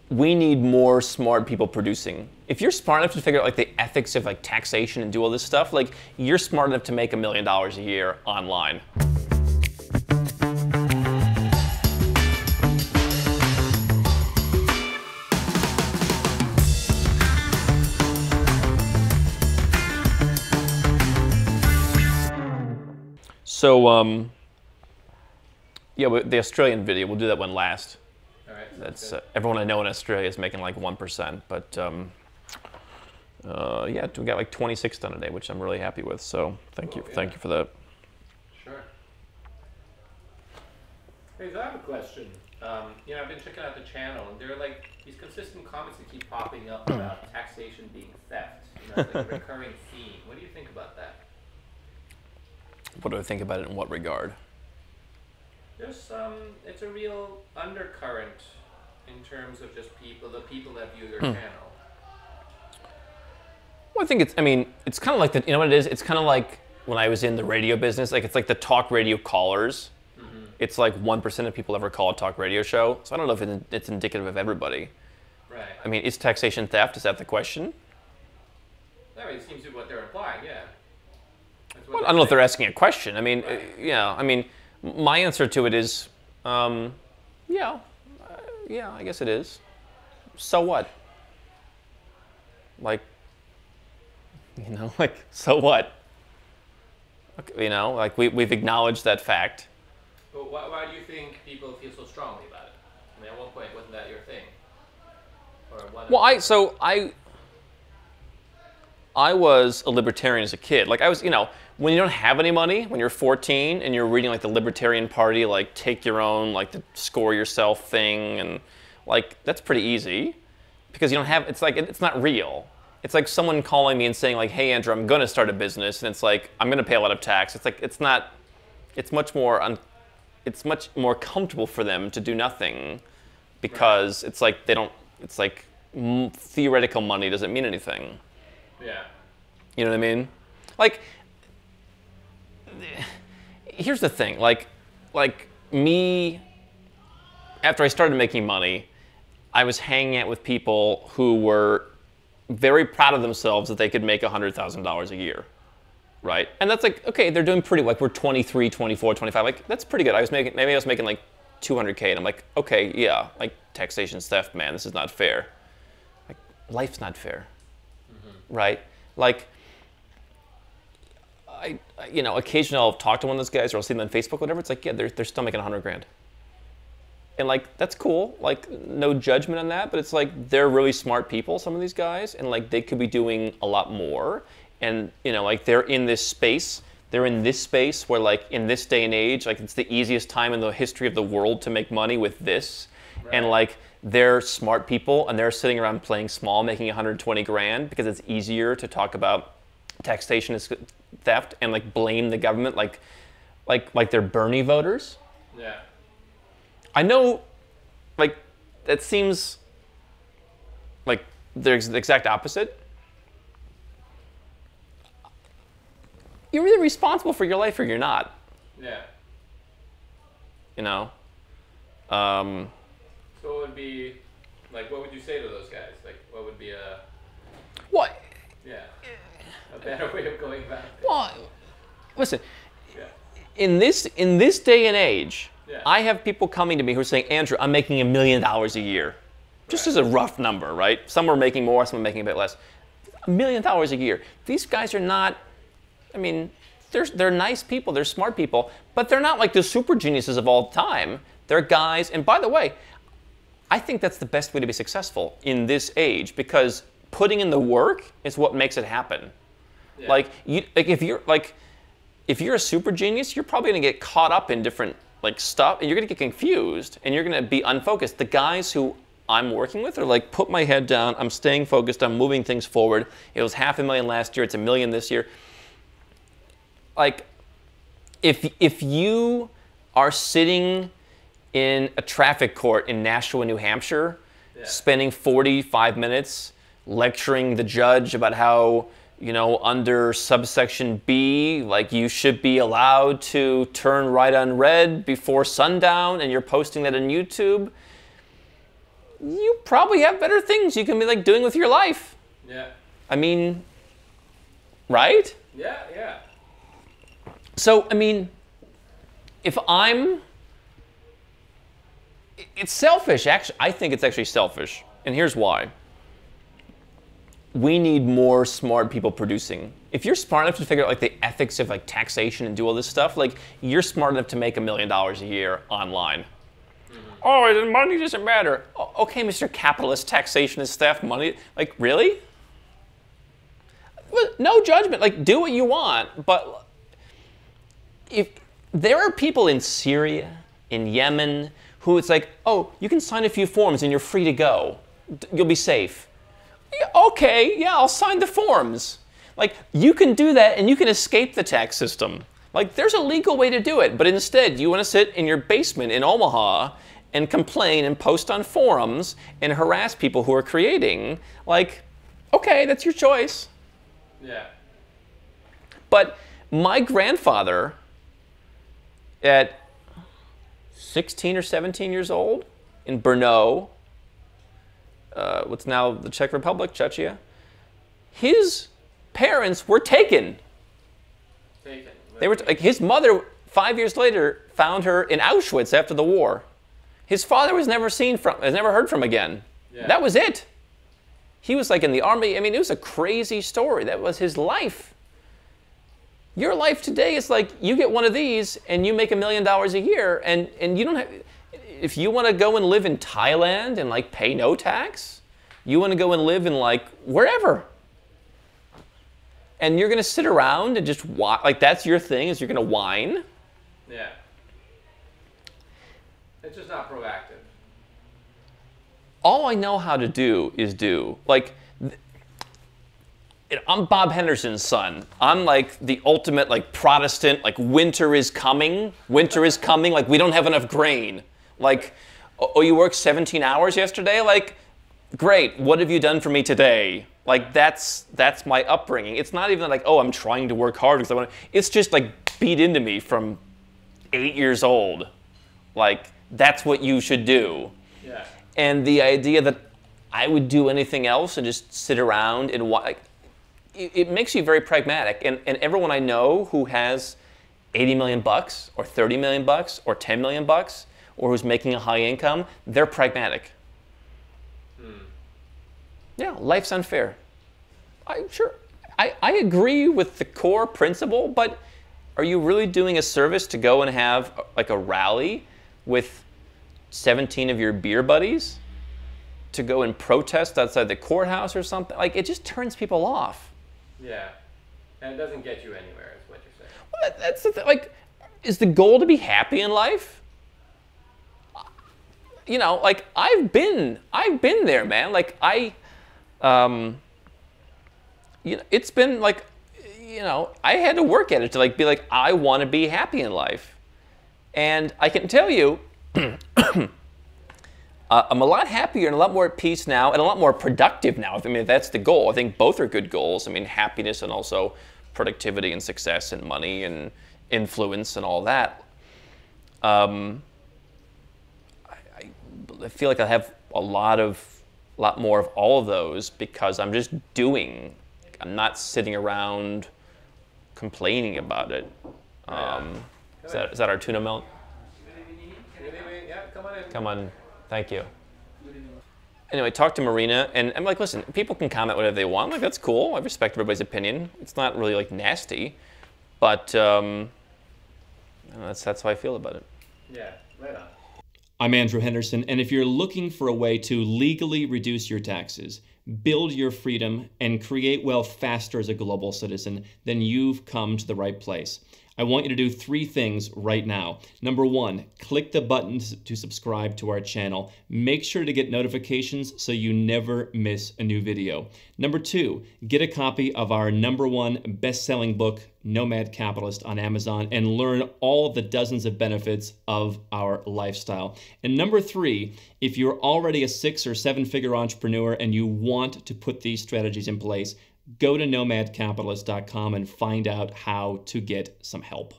we need more smart people producing. If you're smart enough to figure out like the ethics of like taxation and do all this stuff, like you're smart enough to make $1 million a year online. So, yeah, the Australian video, we'll do that one last. All right. That's everyone I know in Australia is making like 1%, but yeah, we got like 26 done today, which I'm really happy with. So thank you for that. Sure. Hey, so I have a question. You know, I've been checking out the channel, and there are like these consistent comments that keep popping up about taxation being theft. You know, it's like a recurring theme. What do you think about that? What do I think about it in what regard? There's it's a real undercurrent in terms of just the people that view your channel. Well, I think it's kind of like you know what it is? It's kind of like when I was in the radio business, like it's like the talk radio callers. Mm-hmm. It's like 1% of people ever call a talk radio show. So I don't know if it's indicative of everybody. Right. I mean, is taxation theft? Is that the question? I mean, it seems to be what they're implying, yeah. Well, I don't know if they're asking a question. I mean, right. Yeah, I mean, my answer to it is, yeah, I guess it is. So what? Like, you know, like, so what? Okay, you know, like we've acknowledged that fact. But why do you think people feel so strongly about it? I mean, at one point, wasn't that your thing? Or I was a libertarian as a kid. Like I was, you know, when you don't have any money, when you're 14 and you're reading like the Libertarian Party, like take your own, like the score yourself thing, and like that's pretty easy because you don't have. It's like it's not real. It's like someone calling me and saying like, "Hey Andrew, I'm going to start a business," and it's like I'm going to pay a lot of tax. It's like it's not. It's much more. It's much more comfortable for them to do nothing because it's like they don't. It's like theoretical money doesn't mean anything. Yeah. You know what I mean? Like, here's the thing. Like me, after I started making money, I was hanging out with people who were very proud of themselves that they could make $100,000 a year, right? And that's like, okay, they're doing pretty, like we're 23, 24, 25, like that's pretty good. Maybe I was making like 200K and I'm like, okay, yeah, like taxation's theft, man, this is not fair. Like, life's not fair. Right? Like, you know, occasionally I'll talk to one of those guys or I'll see them on Facebook or whatever. It's like, yeah, they're still making 100 grand. And like, that's cool. Like, no judgment on that, but it's like, they're really smart people, some of these guys, and like, they could be doing a lot more. And, you know, like, they're in this space where like, in this day and age, like, it's the easiest time in the history of the world to make money with this. Right. And like, they're smart people and they're sitting around playing small, making 120 grand because it's easier to talk about taxation as theft and like blame the government like they're Bernie voters. Yeah. I know, like, that seems like they're the exact opposite. You're either responsible for your life or you're not. Yeah. You know? So what would be, like, what would you say to those guys? Like, what would be a... What? Yeah. A better way of going about it. Well, listen. Yeah. In this day and age, yeah. I have people coming to me who are saying, Andrew, I'm making $1 million a year. Just right. as a rough number, right? Some are making more, some are making a bit less. $1 million a year. These guys are not, I mean, they're nice people, they're smart people, but they're not like the super geniuses of all time. They're guys, and by the way, I think that's the best way to be successful in this age because putting in the work is what makes it happen. Yeah. Like if you're a super genius, you're probably going to get caught up in different like stuff, and you're going to get confused, and you're going to be unfocused. The guys who I'm working with are like, put my head down, I'm staying focused, I'm moving things forward. It was $500,000 last year, it's $1 million this year. Like, if you are sitting in a traffic court in Nashua, New Hampshire, yeah. spending 45 minutes lecturing the judge about how, you know, under subsection B, like you should be allowed to turn right on red before sundown, and you're posting that on YouTube, you probably have better things you can be like doing with your life. Yeah. I mean, right? Yeah, yeah. So, I mean, it's selfish. Actually, I think it's actually selfish. And here's why. We need more smart people producing. If you're smart enough to figure out like the ethics of like taxation and do all this stuff, like you're smart enough to make $1 million a year online. Oh, money doesn't matter. Okay, Mr. Capitalist, taxation is theft, money. Like, really? No judgment. Like, do what you want. But if there are people in Syria, in Yemen, who it's like, oh, you can sign a few forms and you're free to go. You'll be safe. Yeah, okay, yeah, I'll sign the forms. Like, you can do that and you can escape the tax system. Like, there's a legal way to do it. But instead, you want to sit in your basement in Omaha and complain and post on forums and harass people who are creating. Like, okay, that's your choice. Yeah. But my grandfather, at 16 or 17 years old, in Brno, what's now the Czech Republic, Czechia, his parents were taken. They were like his mother, 5 years later, found her in Auschwitz after the war. His father was never heard from again. Yeah. That was it. He was like in the army. I mean, it was a crazy story. That was his life. Your life today is like you get one of these and you make $1 million a year, and you don't have. If you want to go and live in Thailand and like pay no tax, you want to go and live in like wherever. And you're going to sit around and just watch, like that's your thing, is you're going to whine. Yeah. It's just not proactive. All I know how to do is do. Like, I'm Bob Henderson's son. I'm like the ultimate like Protestant, like winter is coming, like we don't have enough grain. Like, oh, you worked 17 hours yesterday? Like, great, what have you done for me today? Like, that's my upbringing. It's not even like, oh, I'm trying to work hard because I want to. It's just like beat into me from 8 years old. Like, that's what you should do. Yeah. And the idea that I would do anything else and just sit around and watch, like, it makes you very pragmatic. And everyone I know who has 80 million bucks or 30 million bucks or 10 million bucks or who's making a high income, they're pragmatic. Yeah, life's unfair. I agree with the core principle, but are you really doing a service to go and have like a rally with 17 of your beer buddies to go and protest outside the courthouse or something? Like, it just turns people off. Yeah, and it doesn't get you anywhere, is what you're saying. Well, that's the thing. Like, is the goal to be happy in life? You know, like I've been there, man. Like you know, it's been like, you know, I had to work at it to like be like, I want to be happy in life, and I can tell you, I'm a lot happier and a lot more at peace now, and a lot more productive now. I mean, that's the goal. I think both are good goals. I mean, happiness and also productivity and success and money and influence and all that. I feel like I have a lot more of all of those because I'm just doing. I'm not sitting around complaining about it. Is that our tuna melt? Yeah, come on in. Come on, thank you. Anyway, talk to Marina, and I'm like, listen, people can comment whatever they want. Like, that's cool. I respect everybody's opinion. It's not really like nasty, but that's how I feel about it. Yeah, right on. I'm Andrew Henderson, and if you're looking for a way to legally reduce your taxes, build your freedom, and create wealth faster as a global citizen, then you've come to the right place. I want you to do 3 things right now. Number 1, click the button to subscribe to our channel. Make sure to get notifications so you never miss a new video. Number 2, get a copy of our #1 best-selling book, Nomad Capitalist, on Amazon, and learn all the dozens of benefits of our lifestyle. And number 3, if you're already a 6- or 7-figure entrepreneur and you want to put these strategies in place, go to nomadcapitalist.com and find out how to get some help.